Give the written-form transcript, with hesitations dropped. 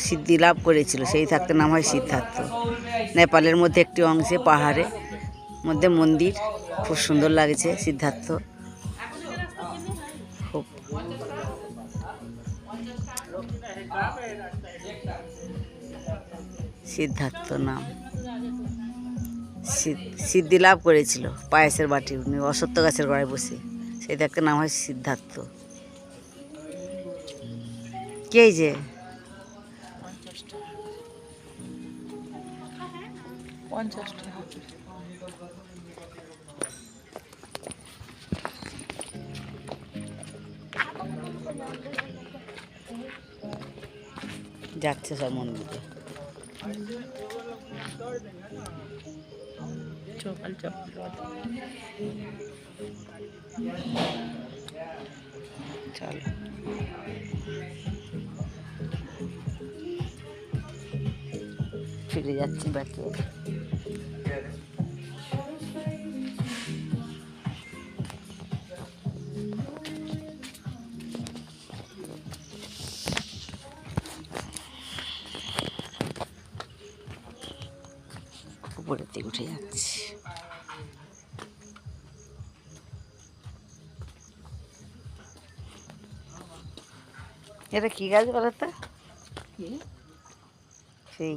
সিদ্ধি লাভ করেছিল, সেই থাকতে নাম হয় সিদ্ধার্থ। নেপালের মধ্যে একটি অংশে পাহাড়ে মধ্যে মন্দির, খুব সুন্দর লাগছে। সিদ্ধার্থ খুব সিদ্ধার্থ নাম, সিদ্ধি লাভ করেছিল পায়েসের বাটি উনি অশ্বত্থ গাছের গোড়ায় বসে, সেই থাকতে নাম হয় সিদ্ধার্থ। কে যে 50 টাকা যাচ্ছে সব মন্দিরে। সকাল চলো ফিরে যাচ্ছি বাকি। উপরের দিকে উঠে যাচ্ছি। এটা কি গাছ বলো তো? সেই